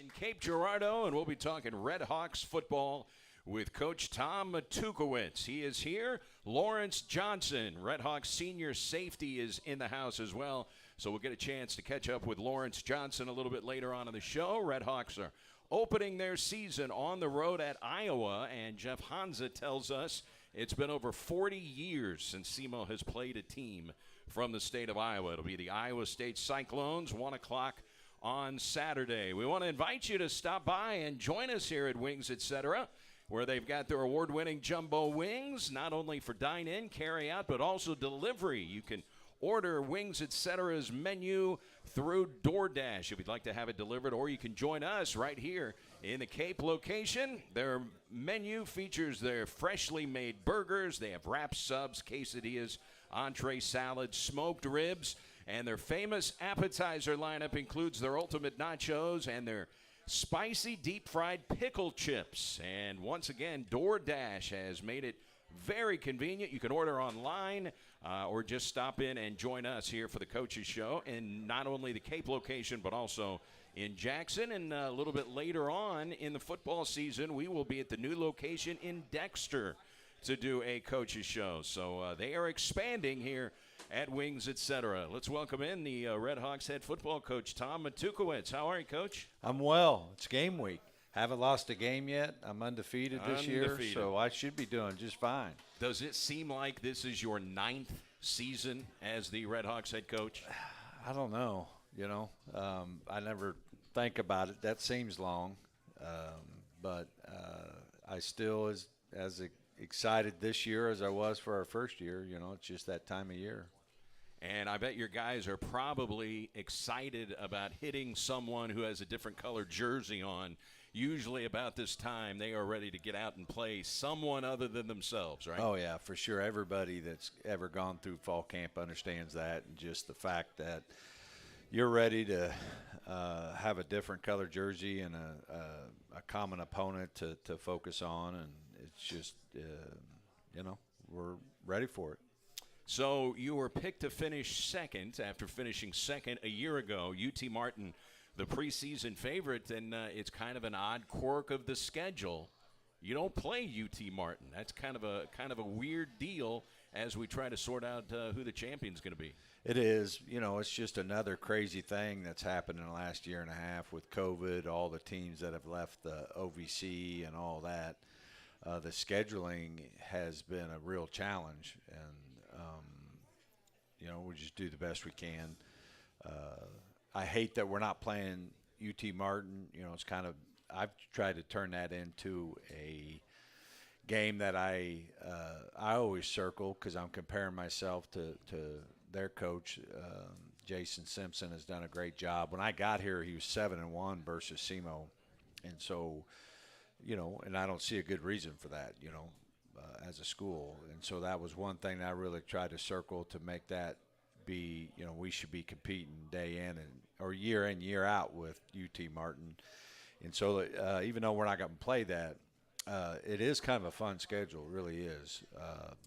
in Cape Girardeau, and we'll be talking Red Hawks football with Coach Tom Matukowitz. He is here. Lawrence Johnson, Red Hawks senior safety, is in the house as well. So we'll get a chance to catch up with Lawrence Johnson a little bit later on in the show. Red Hawks are opening their season on the road at Iowa, and Jeff Hansa tells us it's been over 40 years since SEMO has played a team from the state of Iowa. It'll be the Iowa State Cyclones, 1 o'clock on Saturday. We want to invite you to stop by and join us here at Wings Etc., where they've got their award-winning jumbo wings, not only for dine-in, carry-out, but also delivery. You can order Wings Etc.'s menu through DoorDash if you'd like to have it delivered, or you can join us right here in the Cape location. Their menu features their freshly made burgers. They have wraps, subs, quesadillas, entree salads, smoked ribs, and their famous appetizer lineup includes their ultimate nachos and their spicy deep-fried pickle chips. And once again, DoorDash has made it very convenient. You can order online or just stop in and join us here for the Coaches Show in not only the Cape location but also in Jackson. And a little bit later on in the football season, we will be at the new location in Dexter to do a Coaches Show. So they are expanding here at Wings Etc. Let's welcome in the Red Hawks head football coach, Tom Matukowitz. How are you, Coach? I'm well. It's game week. Haven't lost a game yet. I'm undefeated this year, so I should be doing just fine. Does it seem like this is your 9th season as the Red Hawks head coach? I don't know. I never think about it. That seems long, but I still as excited this year as I was for our first year. It's just that time of year. And I bet your guys are probably excited about hitting someone who has a different colored jersey on. Usually about this time, they are ready to get out and play someone other than themselves, right? Oh, yeah, for sure. Everybody that's ever gone through fall camp understands that, and just the fact that you're ready to have a different colored jersey and a common opponent to focus on, and it's just, we're ready for it. So you were picked to finish second after finishing second a year ago. UT Martin, the preseason favorite, and it's kind of an odd quirk of the schedule. You don't play UT Martin. That's kind of a weird deal as we try to sort out who the champion's going to be. It is. It's just another crazy thing that's happened in the last year and a half with COVID, all the teams that have left the OVC and all that. The scheduling has been a real challenge, and we just do the best we can. I hate that we're not playing UT Martin. It's kind of – I've tried to turn that into a game that I always circle because I'm comparing myself to their coach. Jason Simpson has done a great job. When I got here, he was 7-1 versus SEMO. And so, and I don't see a good reason for that, as a school. And so that was one thing that I really tried to circle to make that be, we should be competing day in or year in, year out with UT Martin. And so even though we're not going to play that, it is kind of a fun schedule, it really is.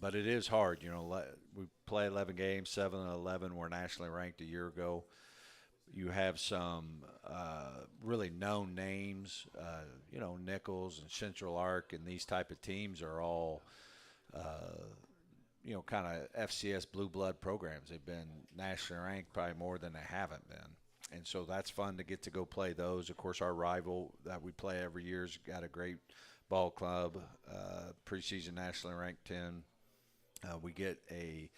But it is hard, we play 11 games, 7-11. We're nationally ranked a year ago. You have some really known names, Nichols and Central Arc, and these type of teams are all, kind of FCS blue blood programs. They've been nationally ranked probably more than they haven't been. And so that's fun to get to go play those. Of course, our rival that we play every year has got a great ball club, preseason nationally ranked 10. We get a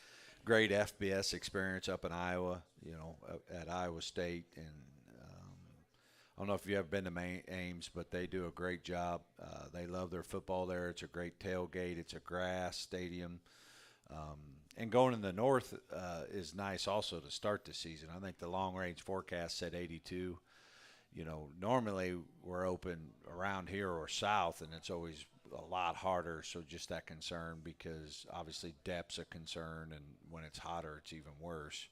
great FBS experience up in Iowa, at Iowa State. And I don't know if you've ever been to Ames, but they do a great job. They love their football there. It's a great tailgate. It's a grass stadium. And going in the north is nice also to start the season. I think the long-range forecast said 82. Normally we're open around here or south, and it's always a lot harder. So just that concern, because obviously depth's a concern, and when it's hotter, it's even worse.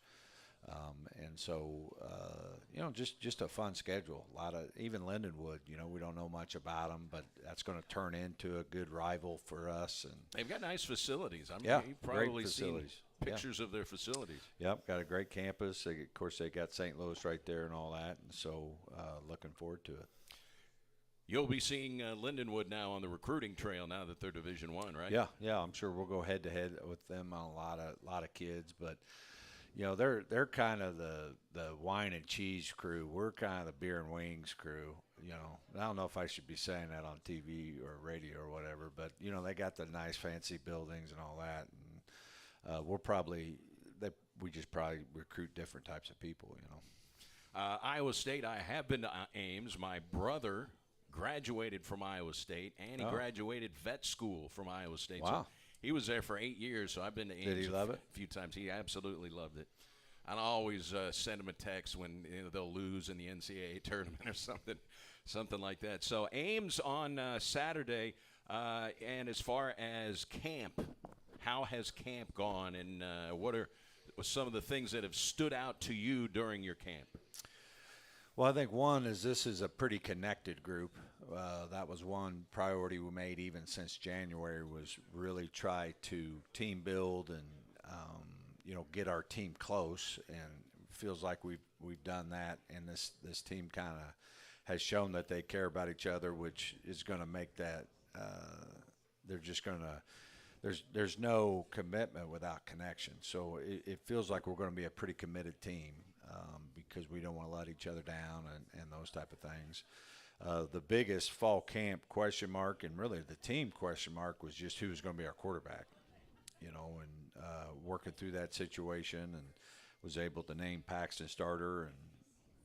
And so, just a fun schedule. A lot of, even Lindenwood, we don't know much about them, but that's going to turn into a good rival for us. And they've got nice facilities. You've probably seen pictures of their facilities. Yep, got a great campus. Of course, they got St. Louis right there and all that, and so looking forward to it. You'll be seeing Lindenwood now on the recruiting trail now that they're Division I, right? Yeah. I'm sure we'll go head to head with them on a lot of kids, but they're kind of the wine and cheese crew. We're kind of the beer and wings crew. I don't know if I should be saying that on TV or radio or whatever, but they got the nice fancy buildings and all that, and we just probably recruit different types of people. Iowa State. I have been to Ames. My brother graduated from Iowa State, and he graduated vet school from Iowa State. Wow. So he was there for 8 years, so I've been to Ames Did he love it? a few times. He absolutely loved it. And I always send him a text when they'll lose in the NCAA tournament or something like that. So Ames on Saturday, and as far as camp, how has camp gone, and what are some of the things that have stood out to you during your camp? Well, I think one is this is a pretty connected group. That was one priority we made even since January, was really try to team build and get our team close. And it feels like we've done that. And this team kind of has shown that they care about each other, which is going to make that there's no commitment without connection. So it feels like we're going to be a pretty committed team. Because we don't want to let each other down and those type of things. The biggest fall camp question mark, and really the team question mark, was just who was going to be our quarterback. And working through that situation, and was able to name Paxton starter.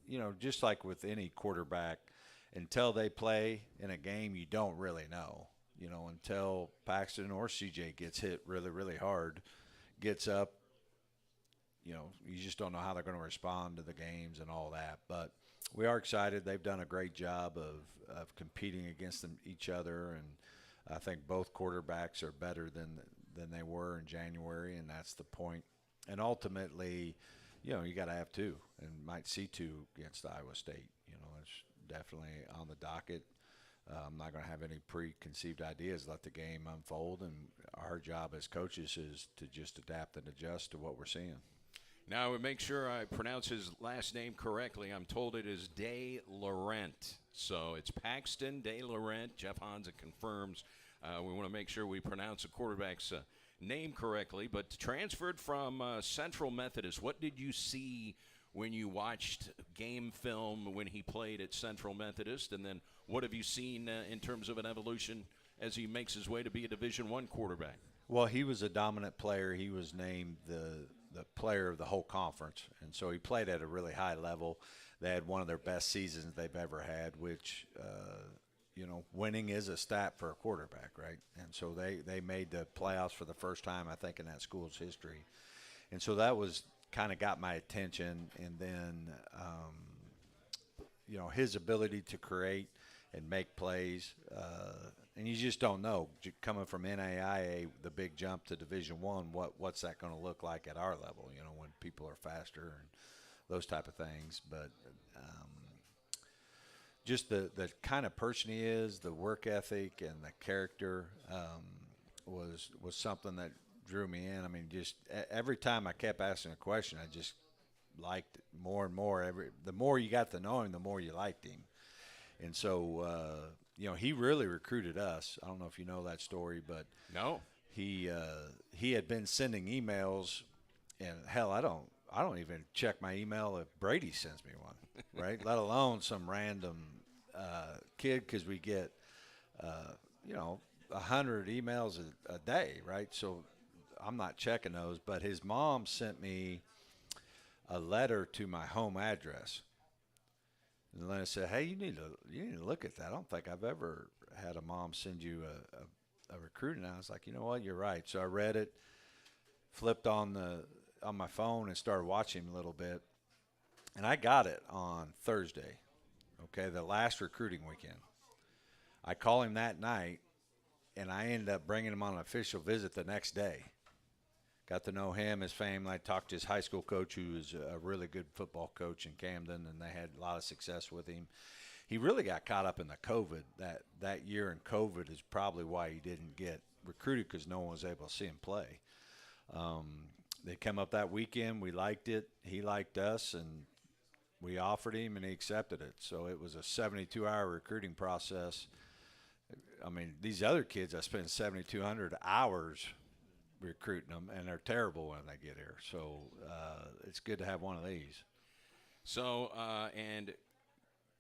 And just like with any quarterback, until they play in a game, you don't really know. Until Paxton or CJ gets hit really, really hard, gets up. You just don't know how they're going to respond to the games and all that. But we are excited. They've done a great job of competing against each other, and I think both quarterbacks are better than they were in January, and that's the point. And ultimately, you got to have two, and might see two against Iowa State. It's definitely on the docket. I'm not going to have any preconceived ideas. Let the game unfold, and our job as coaches is to just adapt and adjust to what we're seeing. Now, I would make sure I pronounce his last name correctly. I'm told it is De Laurent. So it's Paxton De Laurent. Jeff Hansa confirms. We want to make sure we pronounce the quarterback's name correctly. But transferred from Central Methodist, what did you see when you watched game film when he played at Central Methodist? And then what have you seen in terms of an evolution as he makes his way to be a Division I quarterback? Well, he was a dominant player. He was named the player of the whole conference, and so he played at a really high level. They had one of their best seasons they've ever had, which, winning is a stat for a quarterback, right? And so they made the playoffs for the first time, I think, in that school's history. And so that was kind of got my attention. And then, his ability to create and make plays, and you just don't know, coming from NAIA, the big jump to Division I, what's that going to look like at our level, when people are faster and those type of things. But just the kind of person he is, the work ethic and the character was something that drew me in. I mean, just every time I kept asking a question, I just liked it more and more. The more you got to know him, the more you liked him. And so, he really recruited us. I don't know if you know that story, but no, he had been sending emails, and hell, I don't even check my email if Brady sends me one, right? Let alone some random kid, because we get 100 emails a day, right? So I'm not checking those. But his mom sent me a letter to my home address. And then I said, hey, you need to look at that. I don't think I've ever had a mom send you a recruit. And I was like, you know what, you're right. So I read it, flipped on my phone and started watching him a little bit. And I got it on Thursday, okay, the last recruiting weekend. I call him that night, and I ended up bringing him on an official visit the next day. Got to know him, his family. I talked to his high school coach, who is a really good football coach in Camden, and they had a lot of success with him. He really got caught up in the COVID. That year in COVID is probably why he didn't get recruited, because no one was able to see him play. They come up that weekend. We liked it. He liked us, and We offered him, and he accepted it. So it was a 72-hour recruiting process. I mean, these other kids, I spend 7,200 hours recruiting them, and they're terrible when they get here. So it's good to have one of these. So, and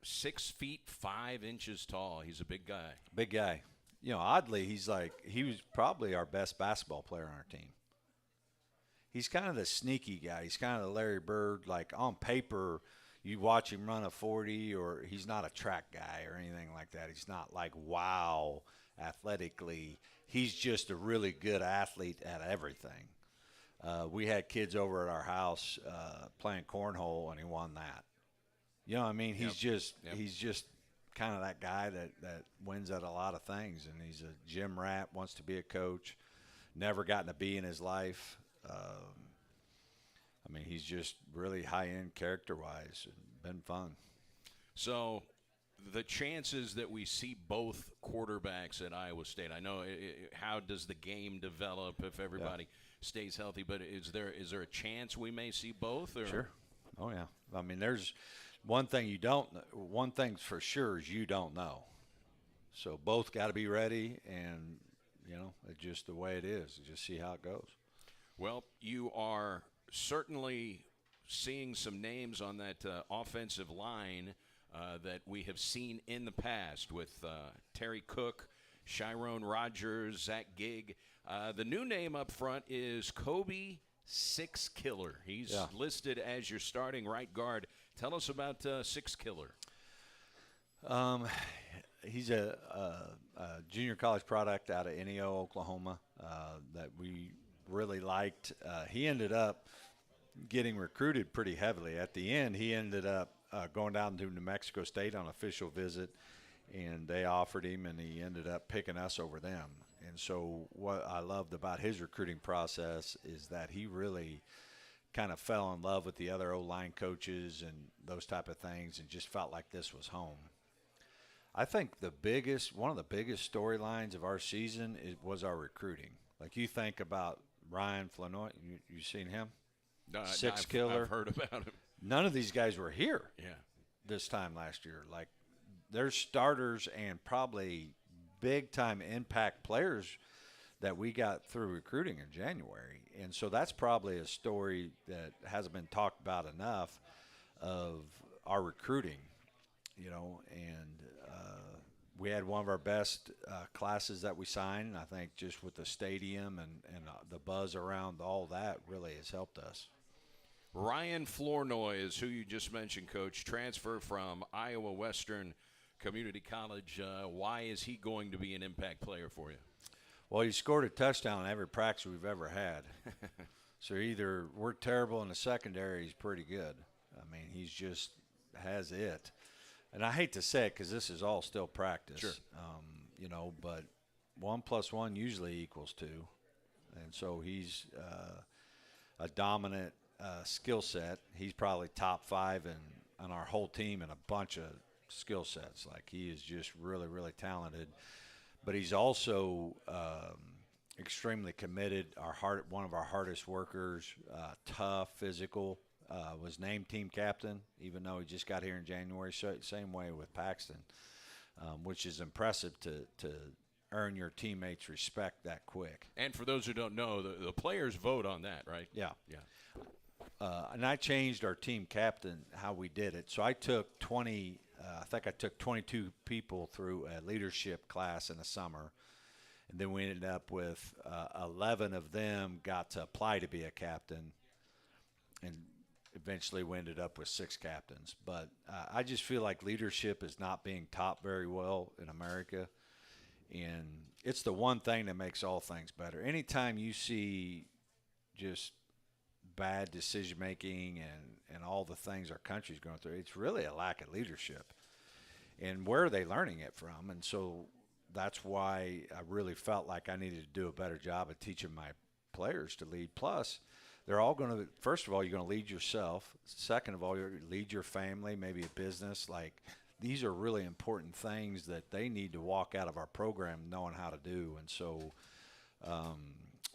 6 feet 5 inches tall. He's a big guy. Big guy. You know, oddly, he was probably our best basketball player on our team. He's kind of the sneaky guy. He's kind of the Larry Bird. Like, on paper, you watch him run a 40, or he's not a track guy or anything like that. He's not like, wow, athletically. He's just a really good athlete at everything. We had kids over at our house playing cornhole, and he won that. You know what I mean? He's just kind of that guy that wins at a lot of things, and he's a gym rat, wants to be a coach, never gotten a B in his life. I mean, he's just really high-end character-wise and been fun. So the chances that we see both quarterbacks at Iowa State, I know how does the game develop if everybody stays healthy, but is there a chance we may see both? Or? Sure. Oh, yeah. I mean, there's one thing one thing for sure is you don't know. So both got to be ready, and, you know, it's just the way it is. Just see how it goes. Well, you are certainly seeing some names on that offensive line that we have seen in the past with Terry Cook, Chiron Rogers, Zach Gigg. The new name up front is Kobe Six Killer. He's listed as your starting right guard. Tell us about Six Killer. He's a junior college product out of Ineo, Oklahoma, that we really liked. He ended up getting recruited pretty heavily. At the end, he ended up going down to New Mexico State on an official visit, and they offered him, and he ended up picking us over them. And so what I loved about his recruiting process is that he really kind of fell in love with the other O-line coaches and those type of things, and just felt like this was home. I think one of the biggest storylines of our season was our recruiting. Like, you think about Ryan Flanoy, you seen him? Six Killer. I've heard about him. None of these guys were here this time last year. Like, they're starters and probably big-time impact players that we got through recruiting in January. And so that's probably a story that hasn't been talked about enough of our recruiting, you know. And we had one of our best classes that we signed. I think just with the stadium and the buzz around all that really has helped us. Ryan Flournoy is who you just mentioned, Coach. Transfer from Iowa Western Community College. Why is he going to be an impact player for you? Well, he scored a touchdown in every practice we've ever had. So either we're terrible in the secondary, he's pretty good. I mean, he's just has it. And I hate to say it because this is all still practice. Sure. You know, but 1 + 1 usually equals 2. And so he's a dominant skill set. He's probably top 5 on our whole team in a bunch of skill sets. Like, he is just really, really talented. But he's also extremely committed. One of our hardest workers, tough, physical. Was named team captain, even though he just got here in January. So same way with Paxton, which is impressive to earn your teammates' respect that quick. And for those who don't know, the players vote on that, right? Yeah. And I changed our team captain, how we did it. So I took I think I took 22 people through a leadership class in the summer. And then we ended up with 11 of them got to apply to be a captain. And eventually we ended up with 6 captains. But I just feel like leadership is not being taught very well in America. And it's the one thing that makes all things better. Anytime you see just bad decision-making and all the things our country's going through, it's really a lack of leadership. And where are they learning it from? And so that's why I really felt like I needed to do a better job of teaching my players to lead. Plus, they're all going to, first of all, you're going to lead yourself. Second of all, you're going to lead your family, maybe a business. Like, these are really important things that they need to walk out of our program knowing how to do. And so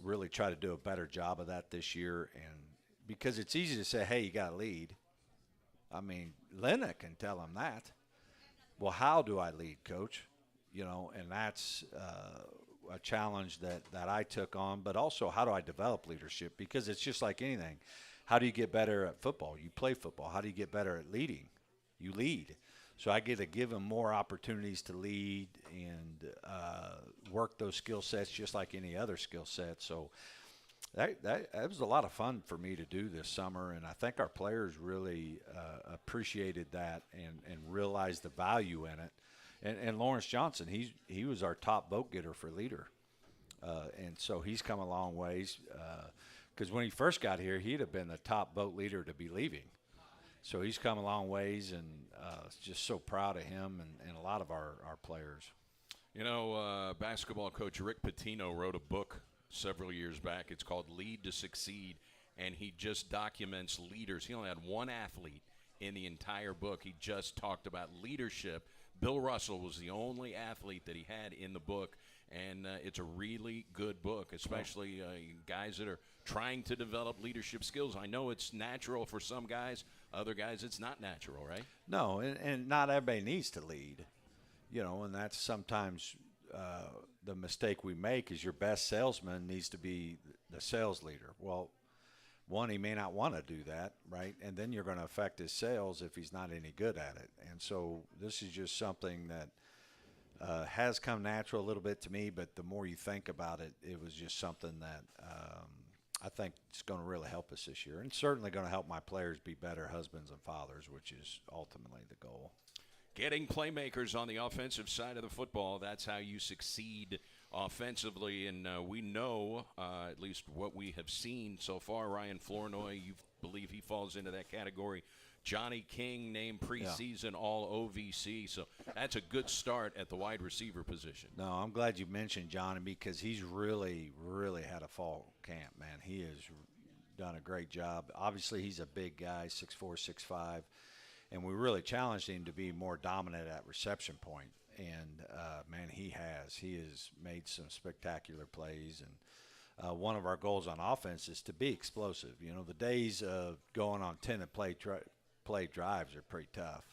really try to do a better job of that this year. And because it's easy to say, hey, you got to lead. I mean, Lena can tell him that. Well, how do I lead, Coach? And that's a challenge that I took on, but also how do I develop leadership? Because it's just like anything. How do you get better at football? You play football. How do you get better at leading? You lead. So I get to give him more opportunities to lead and work those skill sets just like any other skill set. So that was a lot of fun for me to do this summer, and I think our players really appreciated that and realized the value in it. And Lawrence Johnson, he was our top vote getter for leader, and so he's come a long ways. Because when he first got here, he'd have been the top vote leader to be leaving. So he's come a long ways, and just so proud of him and a lot of our players. Basketball coach Rick Pitino wrote a book several years back. It's called Lead to Succeed, and he just documents leaders. He only had one athlete in the entire book. He just talked about leadership. Bill Russell was the only athlete that he had in the book, and it's a really good book, especially guys that are trying to develop leadership skills. I know it's natural for some guys. Other guys, it's not natural, right? No, and not everybody needs to lead, and that's sometimes the mistake we make is your best salesman needs to be the sales leader. Well, one, he may not want to do that, right? And then you're going to affect his sales if he's not any good at it. And so this is just something that has come natural a little bit to me, but the more you think about it, it was just something that I think is going to really help us this year, and certainly going to help my players be better husbands and fathers, which is ultimately the goal. Getting playmakers on the offensive side of the football, that's how you succeed offensively. And we know, at least what we have seen so far, Ryan Flournoy, you believe he falls into that category. Johnny King named preseason all OVC. So that's a good start at the wide receiver position. No, I'm glad you mentioned Johnny because he's really, really had a fall camp, man. He has done a great job. Obviously, he's a big guy, 6'4", 6'5", and we really challenged him to be more dominant at reception point. And, man, he has made some spectacular plays. And one of our goals on offense is to be explosive. The days of going on 10-play drives are pretty tough.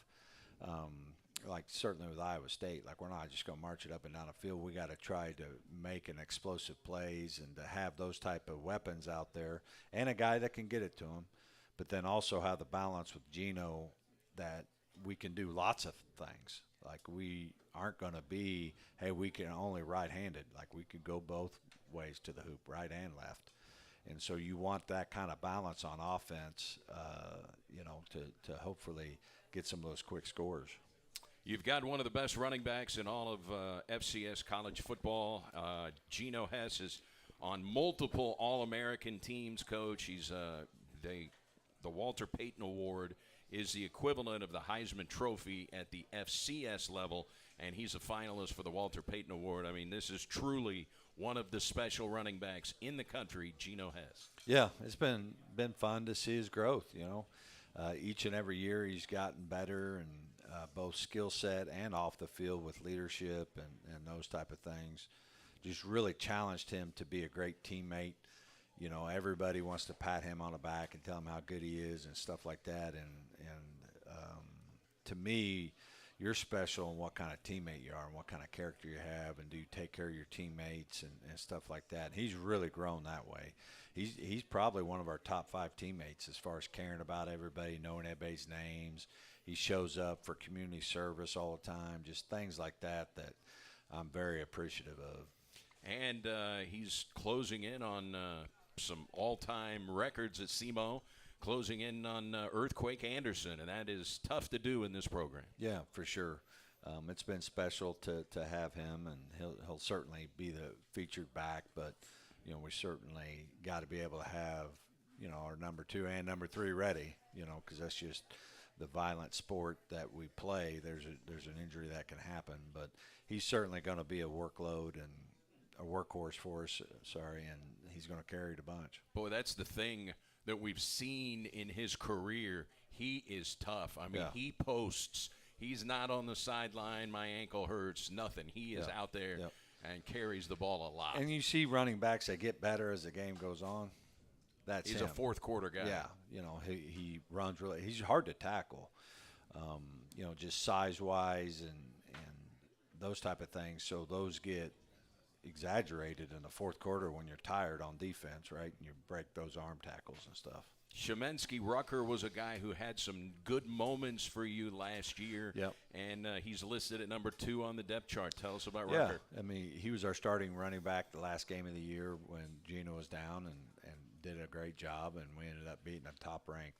Like certainly with Iowa State, like we're not just going to march it up and down the field. We got to try to make an explosive plays and to have those type of weapons out there and a guy that can get it to him, but then also have the balance with Geno that we can do lots of things. Like we aren't going to be, hey, we can only right-handed. Like we could go both ways to the hoop, right and left. And so you want that kind of balance on offense, to hopefully get some of those quick scores. You've got one of the best running backs in all of FCS college football. Geno Hess is on multiple All-American teams, Coach. He's the Walter Payton Award is the equivalent of the Heisman Trophy at the FCS level, and he's a finalist for the Walter Payton Award. I mean, this is truly one of the special running backs in the country, Geno Hess. Yeah, it's been fun to see his growth, Each and every year he's gotten better, and both skill set and off the field with leadership and those type of things. Just really challenged him to be a great teammate. Everybody wants to pat him on the back and tell him how good he is and stuff like that. And to me, you're special in what kind of teammate you are and what kind of character you have, and do you take care of your teammates and stuff like that. And he's really grown that way. He's probably one of our top 5 teammates as far as caring about everybody, knowing everybody's names. He shows up for community service all the time, just things like that I'm very appreciative of. And he's closing in on some all-time records at SEMO, closing in on Earthquake Anderson, and that is tough to do in this program. Yeah, for sure. It's been special to have him, and he'll certainly be the featured back, but we certainly got to be able to have our number 2 and number 3 ready, because that's just the violent sport that we play. There's an injury that can happen, but he's certainly going to be a workload and a workhorse for us, and he's going to carry it a bunch. Boy, that's the thing that we've seen in his career. He is tough. I mean, He posts. He's not on the sideline, my ankle hurts, nothing. He is out there and carries the ball a lot. And you see running backs that get better as the game goes on. that's he's him. a fourth quarter guy. Yeah, he runs really. He's hard to tackle. Just size-wise and those type of things. So those get exaggerated in the fourth quarter when you're tired on defense, right? And you break those arm tackles and stuff. Shamensky Rucker was a guy who had some good moments for you last year. Yep. And he's listed at number 2 on the depth chart. Tell us about Rucker. Yeah, I mean, he was our starting running back the last game of the year when Gino was down and did a great job, and we ended up beating a top-ranked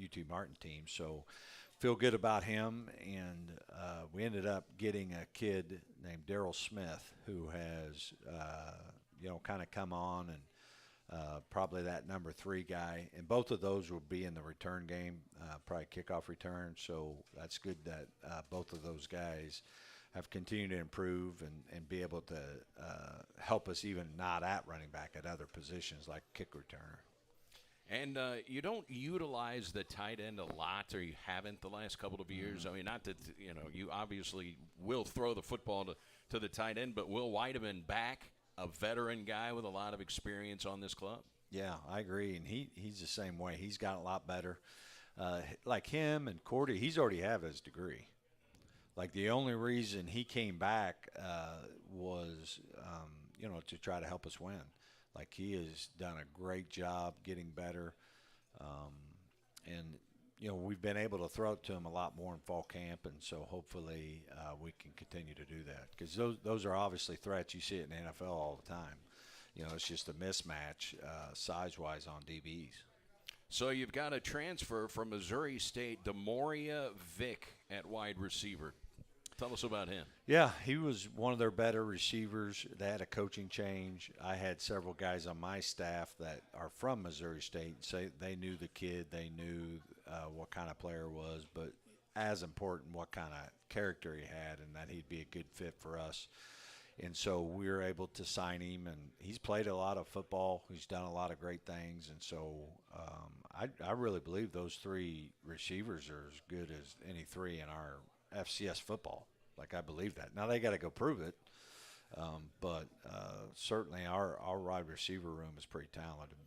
UT Martin team. So feel good about him, and we ended up getting a kid named Daryl Smith who has, kind of come on and probably that number 3 guy. And both of those will be in the return game, probably kickoff return. So that's good that both of those guys have continued to improve and be able to help us even not at running back at other positions like kick returner. And you don't utilize the tight end a lot, or you haven't the last couple of years. I mean, not that, you obviously will throw the football to the tight end, but Will Weideman back, a veteran guy with a lot of experience on this club. Yeah, I agree, and he's the same way. He's gotten a lot better. Like him and Cordy, he's already have his degree. Like the only reason he came back was, to try to help us win. Like he has done a great job getting better, and we've been able to throw it to him a lot more in fall camp, and so hopefully we can continue to do that because those are obviously threats. You see it in the NFL all the time. It's just a mismatch size-wise on DBs. So you've got a transfer from Missouri State, Demoria Vick at wide receiver. Tell us about him. Yeah, he was one of their better receivers. They had a coaching change. I had several guys on my staff that are from Missouri State. Say they knew the kid. They knew what kind of player was, but as important, what kind of character he had and that he'd be a good fit for us. And so we were able to sign him, and he's played a lot of football. He's done a lot of great things, and so I really believe those 3 receivers are as good as any 3 in our FCS football. Like, I believe that. Now they got to go prove it, but certainly our wide receiver room is pretty talented.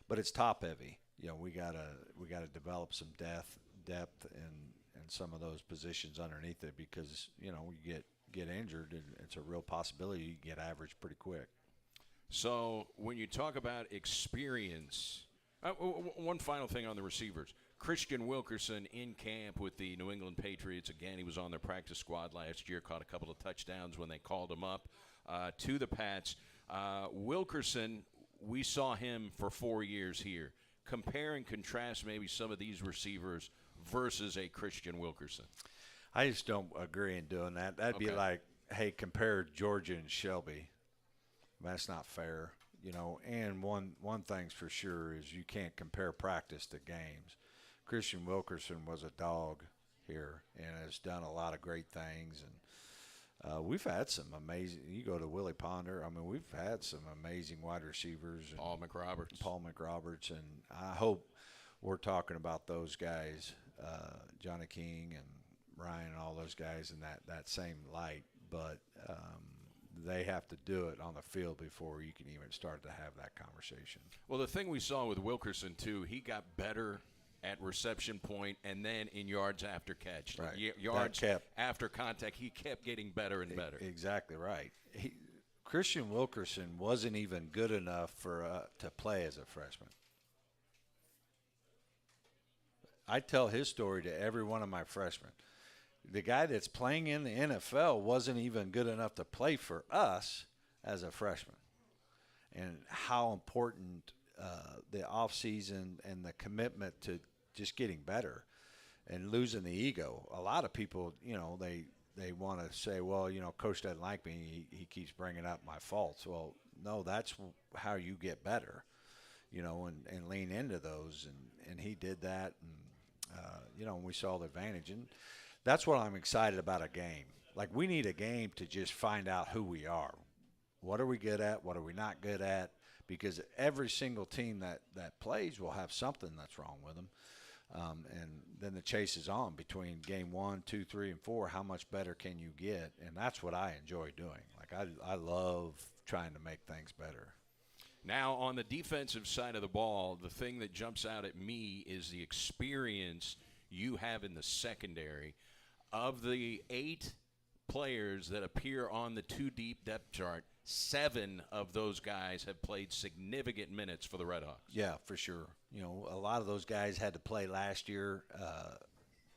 But it's top heavy. We gotta develop some depth in some of those positions underneath it because you get injured and it's a real possibility you get average pretty quick. So when you talk about experience, one final thing on the receivers. Christian Wilkerson in camp with the New England Patriots. Again, he was on their practice squad last year, caught a couple of touchdowns when they called him up to the Pats. Wilkerson, we saw him for 4 years here. Compare and contrast maybe some of these receivers versus a Christian Wilkerson. I just don't agree in doing that. That'd be like, hey, compare Georgia and Shelby. That's not fair, And one thing's for sure is you can't compare practice to games. Christian Wilkerson was a dog here and has done a lot of great things. And we've had some amazing – you go to Willie Ponder. I mean, we've had some amazing wide receivers. And Paul McRoberts. And I hope we're talking about those guys, Johnny King and Ryan and all those guys in that same light. But they have to do it on the field before you can even start to have that conversation. Well, the thing we saw with Wilkerson, too, he got better – at reception point and then in yards after catch. Right. Yards after contact, he kept getting better and better. Exactly right. Christian Wilkerson wasn't even good enough to play as a freshman. I tell his story to every one of my freshmen. The guy that's playing in the NFL wasn't even good enough to play for us as a freshman. And how important the offseason and the commitment to just getting better and losing the ego. A lot of people, they want to say, well, coach doesn't like me. He keeps bringing up my faults. Well, no, that's how you get better, and lean into those. And he did that. And, we saw the advantage. And that's what I'm excited about a game. Like, we need a game to just find out who we are. What are we good at? What are we not good at? Because every single team that plays will have something that's wrong with them. And then the chase is on between game 1, 2, 3, and 4. How much better can you get? And that's what I enjoy doing. Like, I love trying to make things better. Now, on the defensive side of the ball, the thing that jumps out at me is the experience you have in the secondary. Of the 8 players that appear on the 2-deep depth chart, 7 of those guys have played significant minutes for the Red Hawks. Yeah, for sure. You know, a lot of those guys had to play last year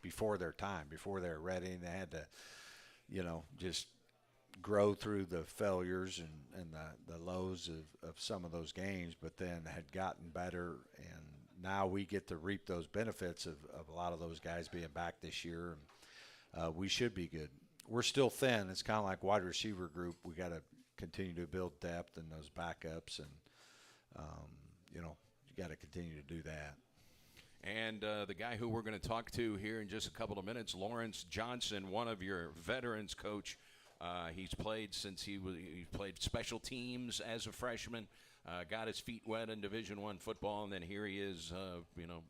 before their time, before they were ready, and they had to, you know, just grow through the failures and the lows of some of those games, but then had gotten better, and now we get to reap those benefits of a lot of those guys being back this year, and we should be good. We're still thin. It's kind of like wide receiver group. We got to continue to build depth and those backups, and you know, you got to continue to do that. And the guy who we're going to talk to here in just a couple of minutes, Lawrence Johnson, one of your veterans, Coach. He's played since he played special teams as a freshman, got his feet wet in Division I football, and then here he is, you know,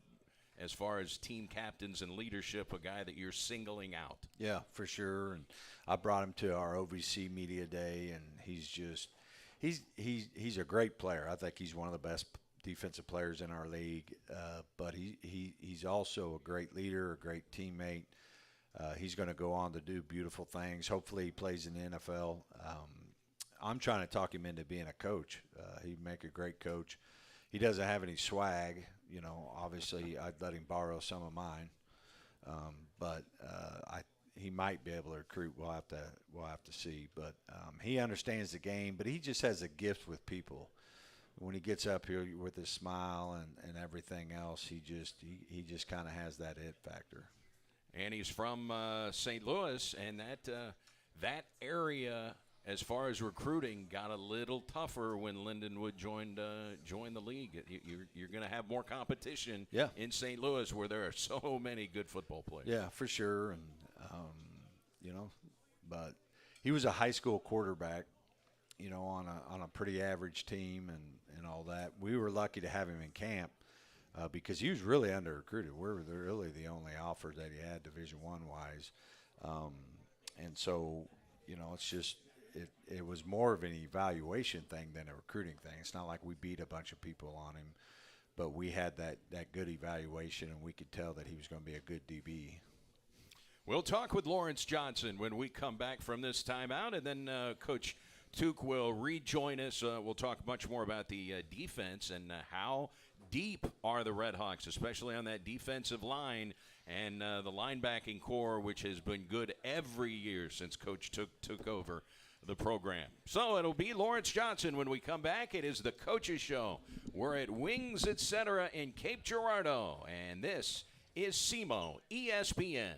as far as team captains and leadership, a guy that you're singling out. Yeah, for sure. And I brought him to our OVC media day, and he's a great player. I think he's one of the best defensive players in our league, but he's also a great leader, a great teammate. He's going to go on to do beautiful things. Hopefully he plays in the NFL. I'm trying to talk him into being a coach. He'd make a great coach. He doesn't have any swag. You know, obviously I'd let him borrow some of mine. But he might be able to recruit. We'll have to see. But he understands the game, but he just has a gift with people. When he gets up here with his smile and everything else, he just kind of has that it factor. And he's from St. Louis, and that area, as far as recruiting, got a little tougher when Lindenwood joined the league. You're going to have more competition in St. Louis, where there are so many good football players. Yeah, for sure. And you know, but he was a high school quarterback, you know, on a pretty average team and all that. We were lucky to have him in camp. Because he was really under-recruited. We're really the only offer that he had Division I wise. And so, you know, it's just it was more of an evaluation thing than a recruiting thing. It's not like we beat a bunch of people on him, but we had that good evaluation, and we could tell that he was going to be a good DB. We'll talk with Lawrence Johnson when we come back from this timeout, and then Coach Tuke will rejoin us. We'll talk much more about the defense and how deep are the Red Hawks, especially on that defensive line and the linebacking core, which has been good every year since Coach took over the program. So it'll be Lawrence Johnson when we come back. It is the Coaches Show. We're at Wings Etc. in Cape Girardeau, and this is SEMO ESPN.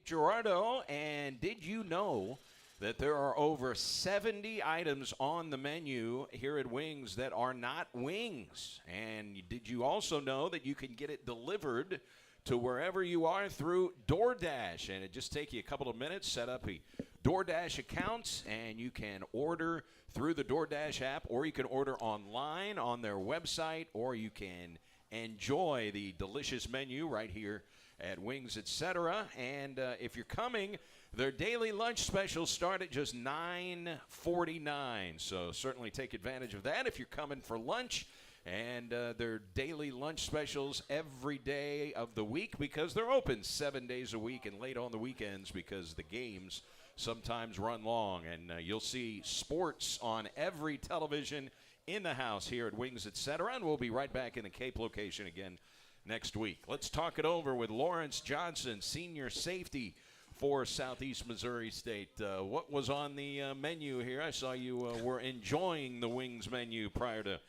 Nick Gerardo. And did you know that there are over 70 items on the menu here at Wings that are not wings? And did you also know that you can get it delivered to wherever you are through DoorDash? And it just takes you a couple of minutes, set up a DoorDash account, and you can order through the DoorDash app, or you can order online on their website, or you can enjoy the delicious menu right here at Wings, etc. And if you're coming, their daily lunch specials start at just $9.49. So certainly take advantage of that if you're coming for lunch. And their daily lunch specials every day of the week, because they're open 7 days a week and late on the weekends because the games sometimes run long. And you'll see sports on every television in the house here at Wings, etc. And we'll be right back in the Cape location again next week. Let's talk it over with Lawrence Johnson, senior safety for Southeast Missouri State. What was on the menu here? I saw you were enjoying the Wings menu prior to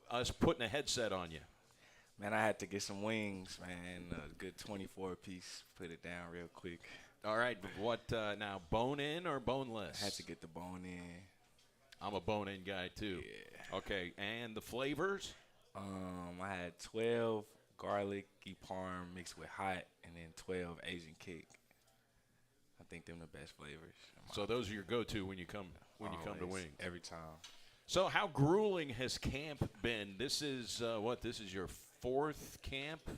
us putting a headset on you. Man, I had to get some wings, man. A good 24-piece. Put it down real quick. All right, what now, bone-in or boneless? I had to get the bone-in. I'm a bone-in guy, too. Yeah. Okay, and the flavors? I had 12 garlicky parm mixed with hot, and then 12 Asian kick. I think them the best flavors. So those are your go-to when you come to Always, Wings? every time. So how grueling has camp been? This is this is your fourth camp?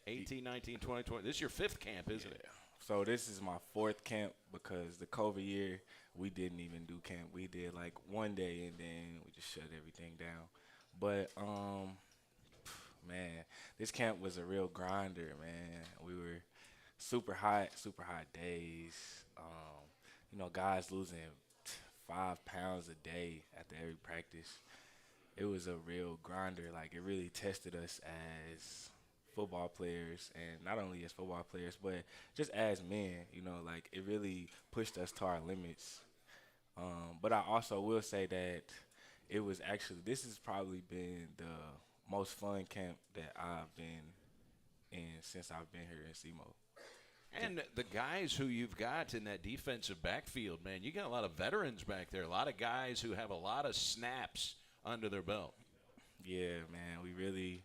18, 19, 20, 20. This is your fifth camp, isn't it? So this is my fourth camp because the COVID year, we didn't even do camp. We did like one day and then we just shut everything down. But, man, this camp was a real grinder, man. We were super hot days. Guys losing 5 pounds a day after every practice. It was a real grinder. Like, it really tested us as football players, and not only as football players, but just as men, like it really pushed us to our limits. But I also will say that this has probably been the most fun camp that I've been in since I've been here in SEMO. And the guys who you've got in that defensive backfield, man, you got a lot of veterans back there, a lot of guys who have a lot of snaps under their belt. Yeah, man, we really,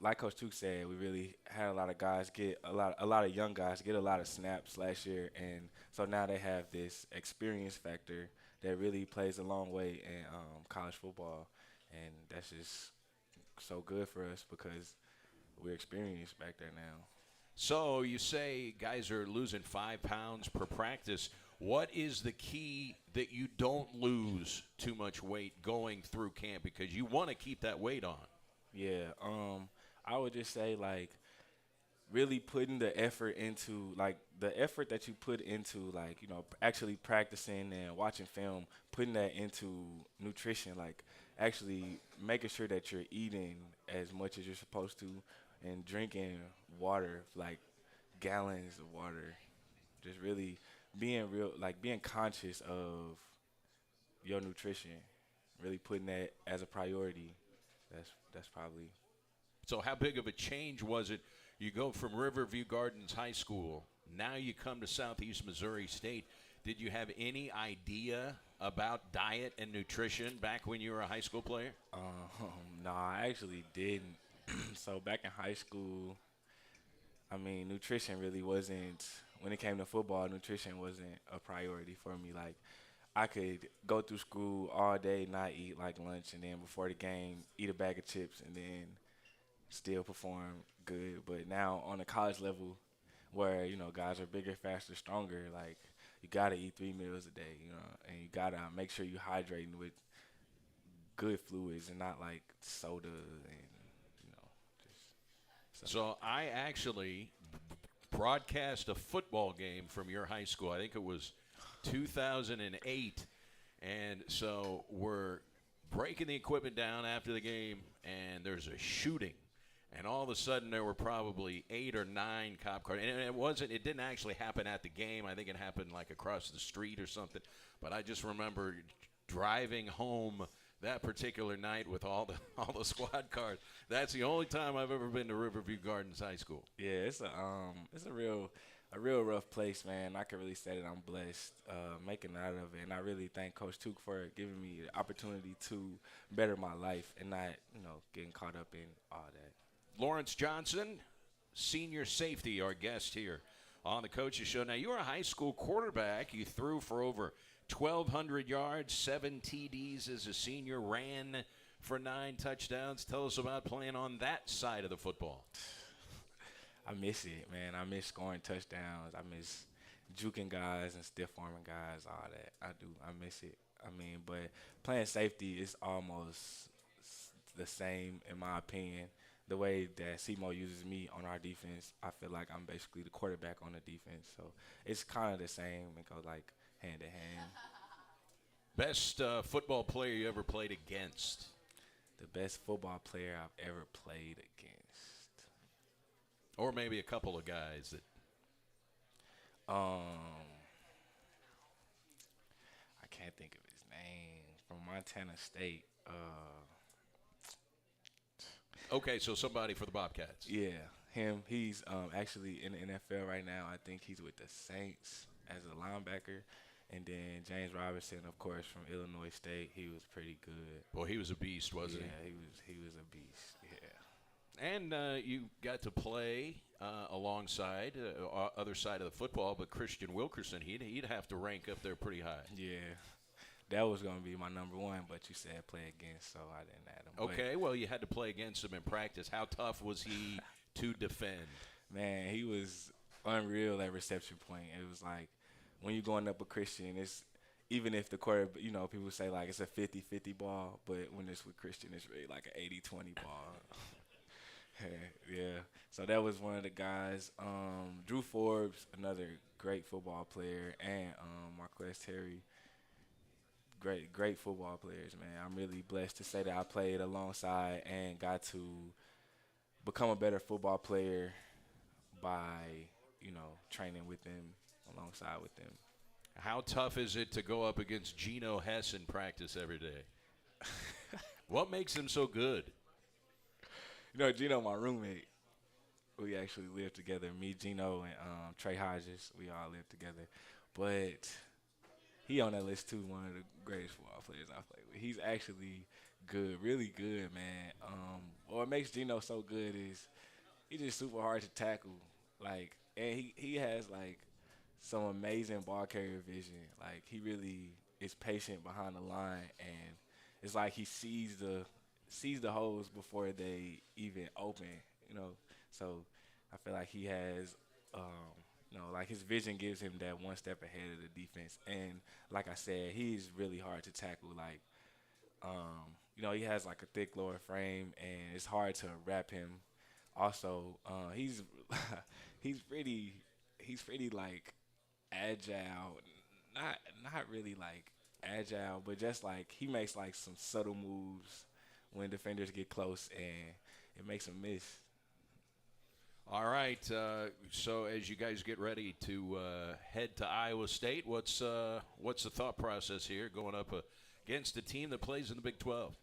like Coach Took said, we really had a lot of guys a lot of young guys get a lot of snaps last year, and so now they have this experience factor that really plays a long way in college football, and that's just so good for us because we're experienced back there now. So you say guys are losing 5 pounds per practice. What is the key that you don't lose too much weight going through camp, because you want to keep that weight on? Yeah, I would just say, like, really putting the effort into, like, the effort that you put into, like, actually practicing and watching film, putting that into nutrition, like, actually making sure that you're eating as much as you're supposed to and drinking water, like gallons of water, just really being conscious of your nutrition, really putting that as a priority. That's probably. So how big of a change was it? You go from Riverview Gardens High School, now you come to Southeast Missouri State. Did you have any idea about diet and nutrition back when you were a high school player? No, I actually didn't. So back in high school, I mean, nutrition really wasn't, when it came to football, nutrition wasn't a priority for me. Like, I could go through school all day, not eat like lunch, and then before the game, eat a bag of chips, and then still perform good. But now on the college level, where, guys are bigger, faster, stronger, like, you got to eat 3 meals a day, and you got to make sure you're hydrating with good fluids and not like soda and, So I actually broadcast a football game from your high school. I think it was 2008. And so we're breaking the equipment down after the game, and there's a shooting. And all of a sudden there were probably 8 or 9 cop cars. And it didn't actually happen at the game. I think it happened like across the street or something. But I just remember driving home that particular night with all the all the squad cars. That's the only time I've ever been to Riverview Gardens High School. Yeah, it's a real rough place, man. I can really say that I'm blessed making it out of it, and I really thank Coach Took for giving me the opportunity to better my life and not, getting caught up in all that. Lawrence Johnson, senior safety, our guest here on the Coaches Show. Now, you were a high school quarterback. You threw for over 1,200 yards, 7 TDs as a senior, ran for 9 touchdowns. Tell us about playing on that side of the football. I miss it, man. I miss scoring touchdowns. I miss juking guys and stiff-arming guys, all that. I do. I miss it. But playing safety is almost the same, in my opinion. The way that SEMO uses me on our defense, I feel like I'm basically the quarterback on the defense. So it's kind of the same. It goes like hand in hand. Best football player you ever played against? The best football player I've ever played against. Or maybe a couple of guys that. I can't think of his name. From Montana State. Okay, so somebody for the Bobcats. Yeah, him. He's actually in the NFL right now. I think he's with the Saints as a linebacker. And then James Robinson, of course, from Illinois State. He was pretty good. Well, he was a beast, wasn't he? Yeah, he was a beast. Yeah. And you got to play alongside other side of the football, but Christian Wilkerson, he'd have to rank up there pretty high. Yeah. That was going to be my number one, but you said play against, so I didn't add him. Okay, well, you had to play against him in practice. How tough was he to defend? Man, he was unreal at reception point. It was like when you're going up a Christian, it's even if the quarter, people say like it's a 50-50 ball, but when it's with Christian, it's really like an 80-20 ball. Yeah. So that was one of the guys. Drew Forbes, another great football player, and Marquez Terry. Great football players, man. I'm really blessed to say that I played alongside and got to become a better football player by, training with them, alongside with them. How tough is it to go up against Geno Hess in practice every day? What makes him so good? Geno, my roommate, we actually lived together. Me, Geno, and Trey Hodges, we all lived together. But he on that list too, one of the greatest football players I've played with. He's actually good, really good, man. What makes Geno so good is he's just super hard to tackle. Like, and he has like some amazing ball carrier vision. Like, he really is patient behind the line, and it's like he sees the holes before they even open. So I feel like he has. Like his vision gives him that one step ahead of the defense. And like I said, he's really hard to tackle. Like, he has like a thick lower frame, and it's hard to wrap him. Also, he's pretty like agile. Not really like agile, but just like he makes like some subtle moves when defenders get close, and it makes them miss. All right, so as you guys get ready to head to Iowa State, what's the thought process here going up against a team that plays in the Big 12?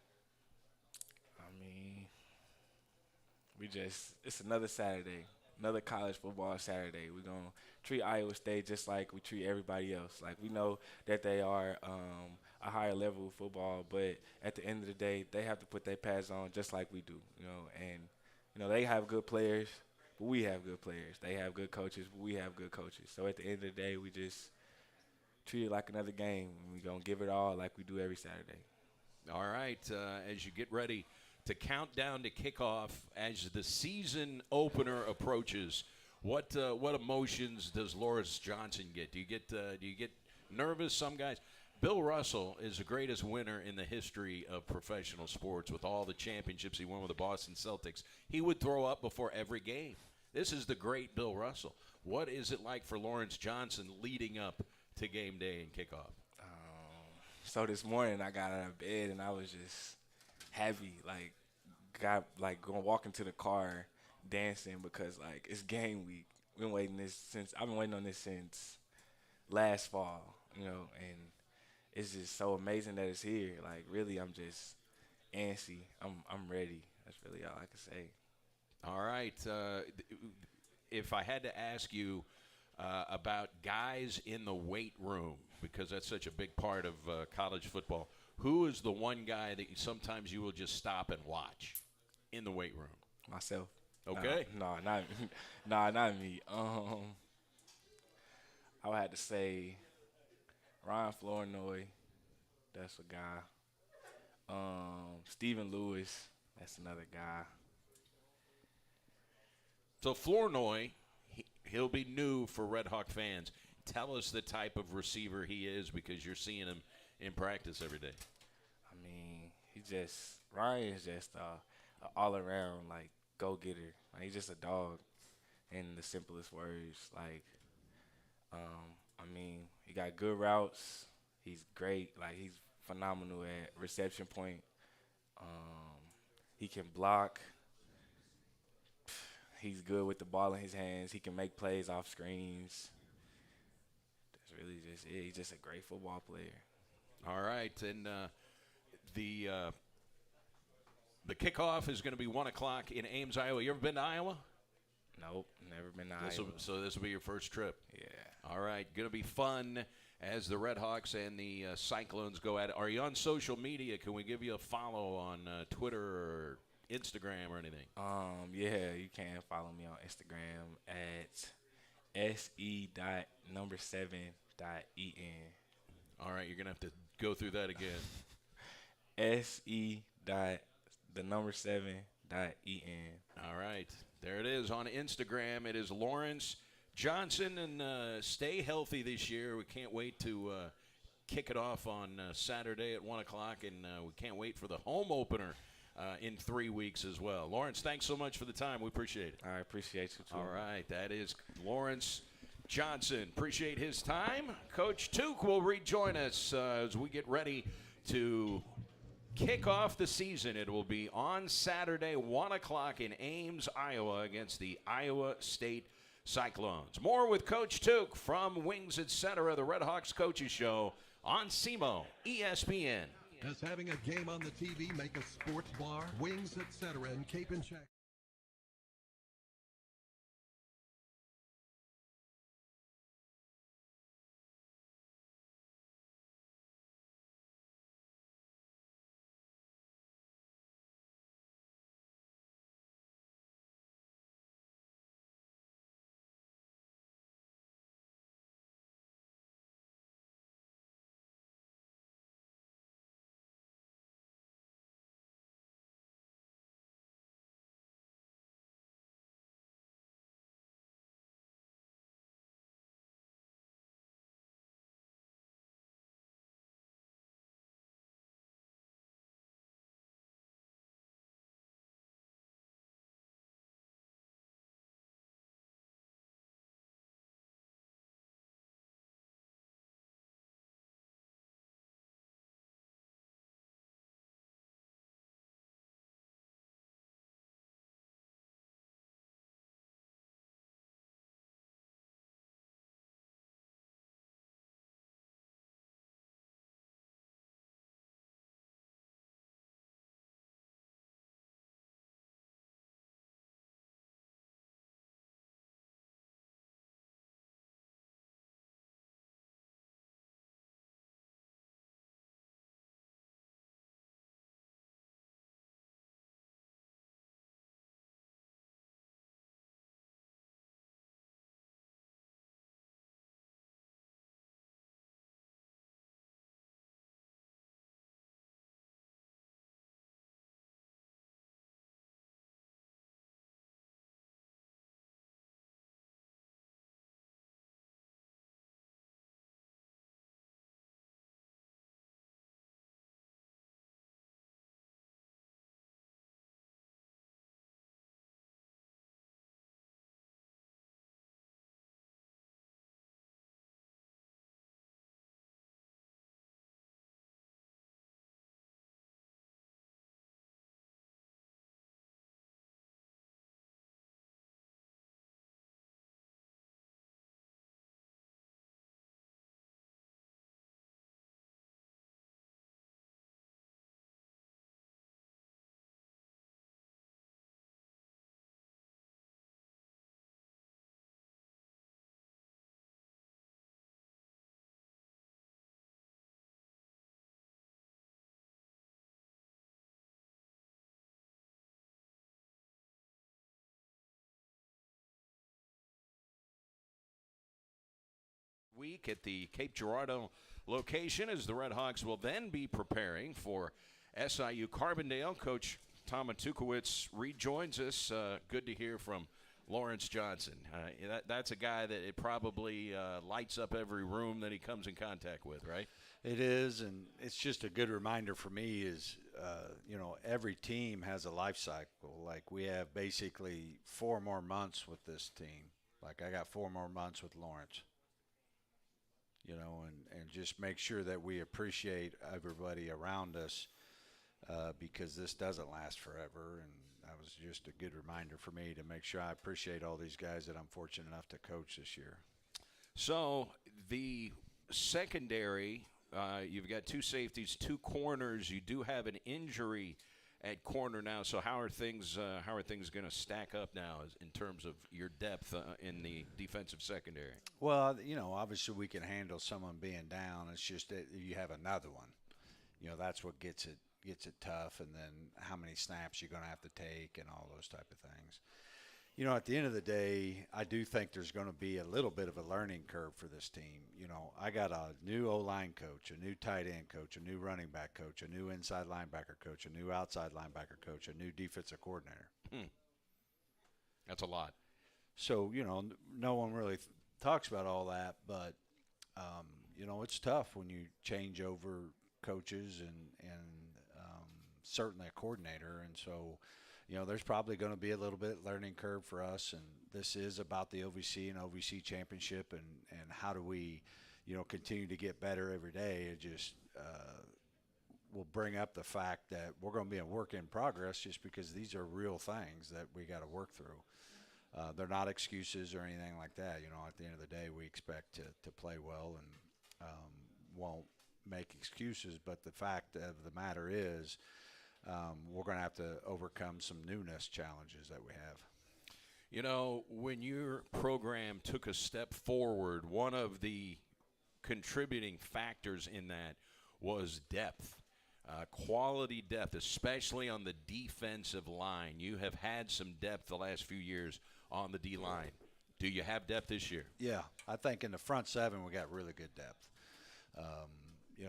It's another Saturday, another college football Saturday. We're going to treat Iowa State just like we treat everybody else. Like, we know that they are a higher level of football, but at the end of the day, they have to put their pads on just like we do, and, they have good players. But we have good players. They have good coaches, but we have good coaches. So at the end of the day, we just treat it like another game. We're going to give it all like we do every Saturday. All right, as you get ready to count down to kickoff, as the season opener approaches, what emotions does Lawrence Johnson get? Do you get nervous? Some guys. Bill Russell is the greatest winner in the history of professional sports with all the championships he won with the Boston Celtics. He would throw up before every game. This is the great Bill Russell. What is it like for Lawrence Johnson leading up to game day and kickoff? So this morning I got out of bed and I was just heavy, going to walk into the car dancing because it's game week. I've been waiting on this since last fall, and it's just so amazing that it's here. Like, really, I'm just antsy. I'm ready. That's really all I can say. All right. If I had to ask you about guys in the weight room, because that's such a big part of college football, who is the one guy that sometimes you will just stop and watch in the weight room? Myself. Okay. No, not nah, not me. I would have to say Ryan Flournoy. That's a guy. Stephen Lewis. That's another guy. So Flournoy, he'll be new for Red Hawk fans. Tell us the type of receiver he is, because you're seeing him in practice every day. I mean, Ryan is just a all around like go getter. Like, he's just a dog, in the simplest words. Like, I mean, he got good routes. He's great. Like, he's phenomenal at reception point. He can block. He's good with the ball in his hands. He can make plays off screens. That's really just it. He's just a great football player. All right, and the kickoff is going to be 1 o'clock in Ames, Iowa. You ever been to Iowa? Nope, never been to Iowa. So this will be your first trip. Yeah. All right, going to be fun as the Red Hawks and the Cyclones go at it. Are you on social media? Can we give you a follow on Twitter or Instagram or anything? Yeah, you can follow me on Instagram at se.7.en. All right, you're going to have to go through that again. se.7.en. All right, there it is on Instagram. It is Lawrence Johnson, and stay healthy this year. We can't wait to kick it off on Saturday at 1 o'clock, and we can't wait for the home opener in 3 weeks as well. Lawrence, thanks so much for the time. We appreciate it. I appreciate you, too. All right, that is Lawrence Johnson. Appreciate his time. Coach Tuke will rejoin us as we get ready to kick off the season. It will be on Saturday, 1 o'clock in Ames, Iowa, against the Iowa State Cyclones. More with Coach Tuke from Wings Etc., the Red Hawks Coaches Show on SEMO ESPN. Does having a game on the TV make a sports bar? Wings Etc. in Cape and Check. week at the Cape Girardeau location, as the Red Hawks will then be preparing for SIU Carbondale. Coach Tom Matukowitz rejoins us. Good to hear from Lawrence Johnson. That's a guy that it probably lights up every room that he comes in contact with, right? It is, and it's just a good reminder for me is, every team has a life cycle. Like, we have basically 4 more months with this team. Like, I got 4 more months with Lawrence. And just make sure that we appreciate everybody around us because this doesn't last forever. And that was just a good reminder for me to make sure I appreciate all these guys that I'm fortunate enough to coach this year. So the secondary, you've got 2 safeties, 2 corners. You do have an injury at corner now. So how are things going to stack up now in terms of your depth in the defensive secondary? Well, obviously we can handle someone being down. It's just that you have another one. That's what gets it tough, and then how many snaps you're going to have to take and all those type of things. At the end of the day, I do think there's going to be a little bit of a learning curve for this team. I got a new O-line coach, a new tight end coach, a new running back coach, a new inside linebacker coach, a new outside linebacker coach, a new defensive coordinator. That's a lot. So, no one really talks about all that, but, it's tough when you change over coaches and certainly a coordinator. And so, there's probably going to be a little bit learning curve for us, and this is about the OVC and OVC championship, and how do we, continue to get better every day. It just will bring up the fact that we're going to be a work in progress just because these are real things that we got to work through. They're not excuses or anything like that. At the end of the day, we expect to play well and won't make excuses, but the fact of the matter is, we're going to have to overcome some newness challenges that we have. When your program took a step forward, one of the contributing factors in that was depth, quality depth, especially on the defensive line. You have had some depth the last few years on the D-line. Do you have depth this year? Yeah, I think in the front 7 we got really good depth.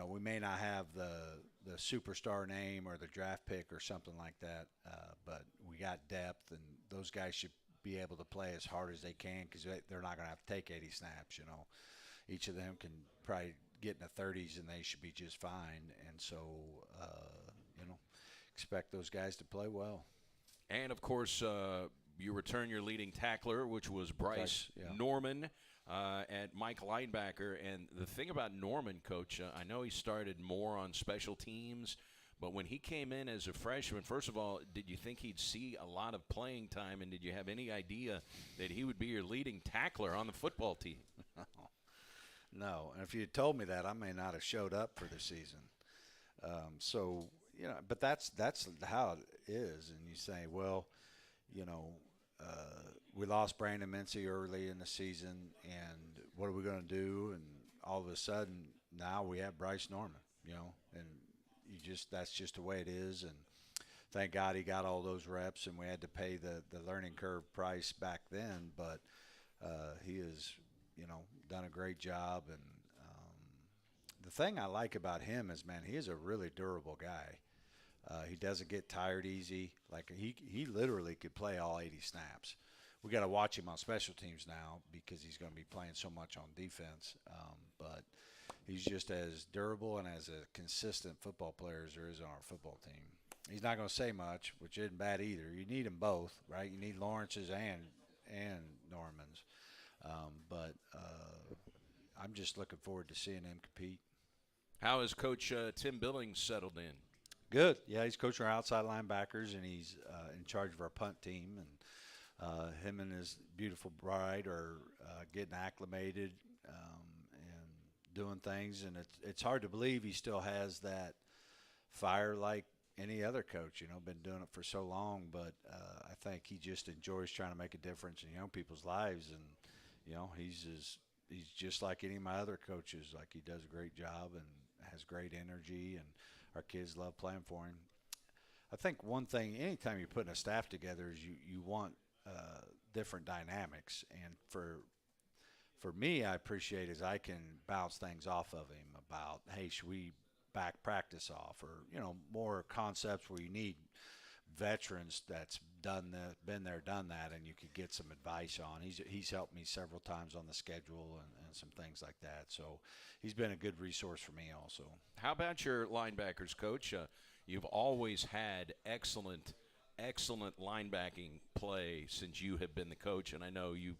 We may not have the superstar name or the draft pick or something like that, but we got depth, and those guys should be able to play as hard as they can because they're not going to have to take 80 snaps. Each of them can probably get in the 30s, and they should be just fine. And so, expect those guys to play well. And, of course, you return your leading tackler, which was Bryce Norman. At Mike linebacker. And the thing about Norman, Coach, I know he started more on special teams, but when he came in as a freshman, first of all, did you think he'd see a lot of playing time, and did you have any idea that he would be your leading tackler on the football team? No, and if you had told me that, I may not have showed up for the season. But that's how it is, and you say, well, we lost Brandon Mincy early in the season, and what are we going to do? And all of a sudden, now we have Bryce Norman, and that's just the way it is. And thank God he got all those reps, and we had to pay the learning curve price back then. But he has, done a great job. And the thing I like about him is, man, he is a really durable guy. He doesn't get tired easy. Like, he literally could play all 80 snaps. We got to watch him on special teams now because he's going to be playing so much on defense. But he's just as durable and as a consistent football player as there is on our football team. He's not going to say much, which isn't bad either. You need them both, right? You need Lawrence's and Norman's. But I'm just looking forward to seeing him compete. How has Coach Tim Billings settled in? Good. Yeah, he's coaching our outside linebackers, and he's in charge of our punt team. And him and his beautiful bride are getting acclimated and doing things. And it's hard to believe he still has that fire like any other coach. Been doing it for so long. But I think he just enjoys trying to make a difference in young people's lives. And, he's just like any of my other coaches. Like, he does a great job and has great energy, and our kids love playing for him. I think one thing, anytime you're putting a staff together, is you want different dynamics. And for me, I appreciate is I can bounce things off of him about, hey, should we back practice off, or more concepts where you need veterans that's been there, done that, and you could get some advice on. He's helped me several times on the schedule and some things like that. So he's been a good resource for me also. How about your linebackers, Coach? You've always had excellent linebacking play since you have been the coach, and I know you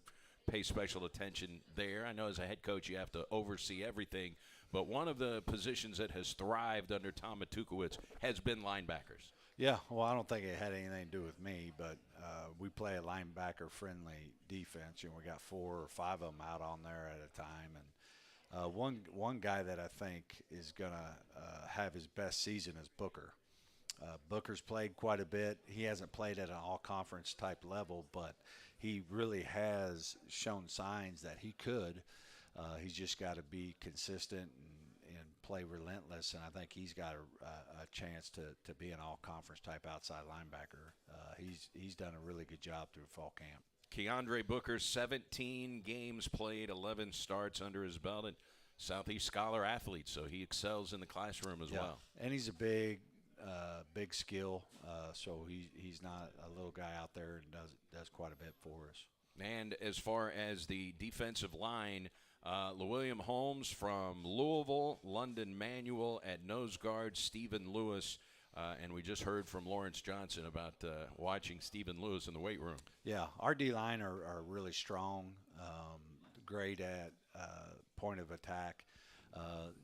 pay special attention there. I know as a head coach you have to oversee everything, but one of the positions that has thrived under Tom Matukowitz has been linebackers. Yeah, well, I don't think it had anything to do with me, but we play a linebacker-friendly defense. We got 4 or 5 of them out on there at a time, and one guy that I think is going to have his best season is Booker. Booker's played quite a bit. He hasn't played at an all-conference type level, but he really has shown signs that he could. He's just got to be consistent and play relentless, and I think he's got a chance to be an all-conference type outside linebacker. He's done a really good job through fall camp. Keandre Booker, 17 games played, 11 starts under his belt, and Southeast Scholar athlete, so he excels in the classroom as well. And he's a big skill, so he's not a little guy out there, and does quite a bit for us. And as far as the defensive line, LeWilliam Holmes from Louisville, London Manuel at nose guard, Stephen Lewis, and we just heard from Lawrence Johnson about watching Stephen Lewis in the weight room. Yeah, our D-line are really strong, great at point of attack.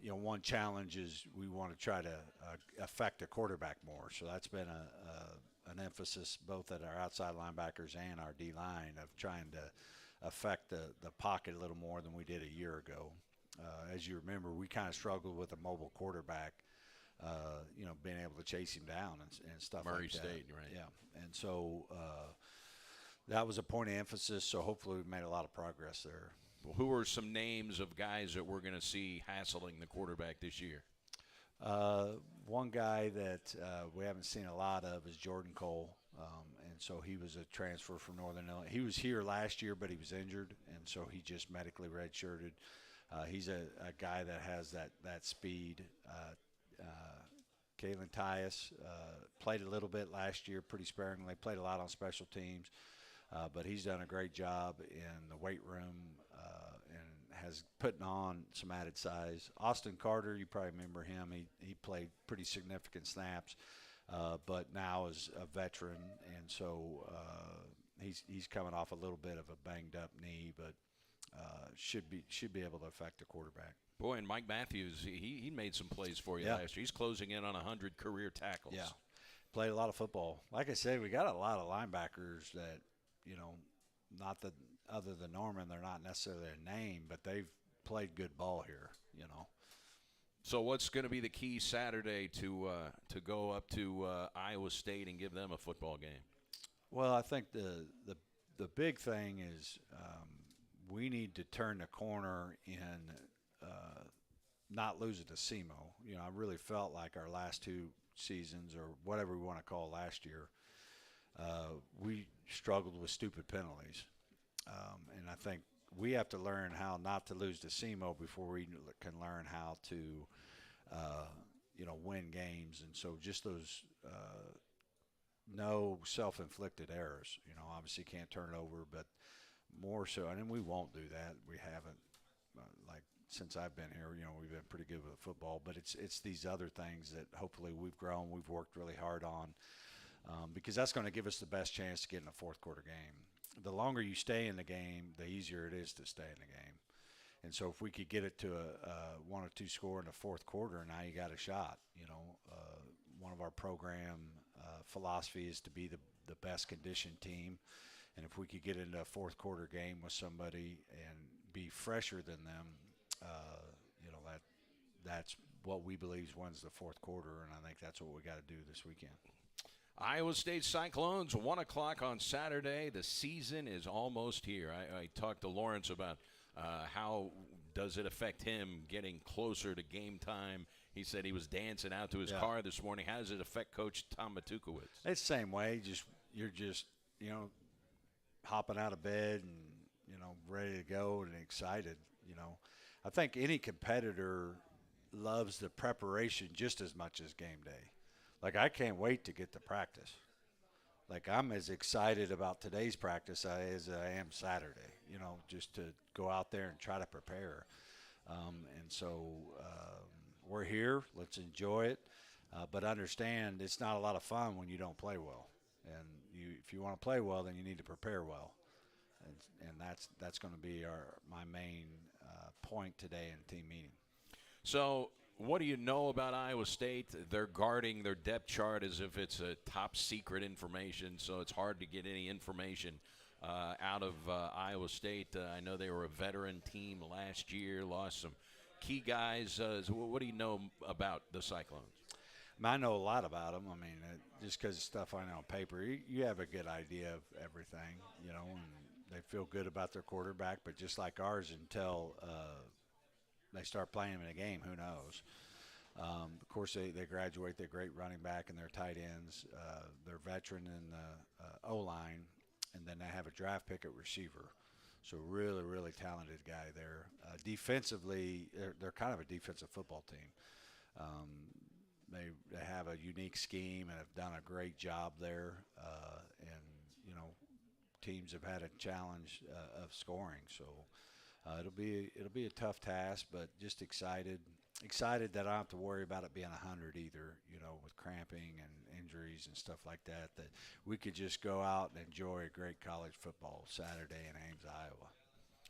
One challenge is we want to try to affect the quarterback more. So that's been an emphasis both at our outside linebackers and our D-line of trying to affect the pocket a little more than we did a year ago. As you remember, we kind of struggled with a mobile quarterback, being able to chase him down and stuff Murray like that. State, right. Yeah, and so that was a point of emphasis, so hopefully we've made a lot of progress there. Well, who are some names of guys that we're going to see hassling the quarterback this year? One guy that we haven't seen a lot of is Jordan Cole, and so he was a transfer from Northern Illinois. He was here last year, but he was injured, and so he just medically redshirted. He's a guy that has that speed. Kalen Tyus played a little bit last year, pretty sparingly, played a lot on special teams, but he's done a great job in the weight room and has putting on some added size. Austin Carter, you probably remember him. He played pretty significant snaps, but now is a veteran, and so he's coming off a little bit of a banged up knee, but should be able to affect the quarterback. Boy, and Mike Matthews, he made some plays for you last year. He's closing in on 100 career tackles. Yeah, played a lot of football. Like I said, we got a lot of linebackers that, not that other than Norman, they're not necessarily a name, but they've played good ball here, So what's going to be the key Saturday to go up to Iowa State and give them a football game? Well, I think the big thing is we need to turn the corner in not losing to SEMO. I really felt like our last 2 seasons, or whatever we want to call last year, we struggled with stupid penalties. And I think we have to learn how not to lose to SEMO before we can learn how to, win games. And so just those no self-inflicted errors. Obviously can't turn it over, but more so, and we won't do that. We haven't, since I've been here, we've been pretty good with football, but it's these other things that hopefully we've worked really hard on, because that's going to give us the best chance to get in a fourth quarter game. The longer you stay in the game, the easier it is to stay in the game. And so if we could get it to a 1 or 2 score in the fourth quarter, now you got a shot. One of our program philosophy is to be the best conditioned team. And if we could get into a fourth quarter game with somebody and be fresher than them, that's what we believe wins the fourth quarter, and I think that's what we got to do this weekend. Iowa State Cyclones, 1 o'clock on Saturday. The season is almost here. I talked to Lawrence about how does it affect him getting closer to game time. He said he was dancing out to his car this morning. How does it affect Coach Tom Matukowitz? It's the same way. You're just hopping out of bed and ready to go and excited. You know, I think any competitor loves the preparation just as much as game day. Like, I can't wait to get to practice. Like, I'm as excited about today's practice as I am Saturday, you know, just to go out there and try to prepare. And so we're here. Let's enjoy it. But understand it's not a lot of fun when you don't play well. And if you want to play well, then you need to prepare well. And that's going to be my main point today in team meeting. So what do you know about Iowa State? They're guarding their depth chart as if it's a top secret information, so it's hard to get any information out of Iowa State. I know they were a veteran team last year, lost some key guys. So what do you know about the Cyclones? I know a lot about them. I mean, just because of stuff I know on paper, you have a good idea of everything, you know, and they feel good about their quarterback. But just like ours, until they start playing him in a game, who knows? Of course, they graduate. They're great running back and their tight ends. They're veteran in the O-line, and then they have a draft pick at receiver. So really, really talented guy there. Defensively, they're kind of a defensive football team. They have a unique scheme and have done a great job there. And, you know, teams have had a challenge of scoring. So it'll be a tough task, but just excited that I don't have to worry about it being 100 either, you know, with cramping and injuries and stuff like that, that we could just go out and enjoy a great college football Saturday in Ames, Iowa.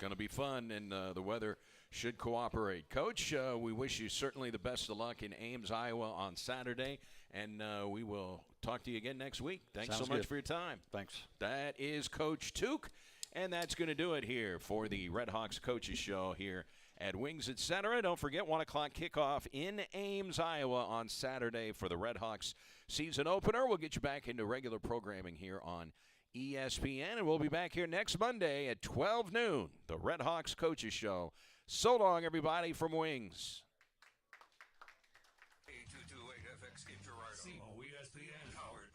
Going to be fun, and the weather should cooperate. Coach, we wish you certainly the best of luck in Ames, Iowa on Saturday, and we will talk to you again next week. Thanks Sounds so much good. for your time. Thanks. That is Coach Took, and that's going to do it here for the Red Hawks Coaches Show here at Wings, etc. Don't forget, 1 o'clock kickoff in Ames, Iowa on Saturday for the Red Hawks season opener. We'll get you back into regular programming here on ESPN, and we'll be back here next Monday at 12 noon, the Red Hawks Coaches Show. So long, everybody, from Wings. 8228 FX, get your ride on. SEMO ESPN, powered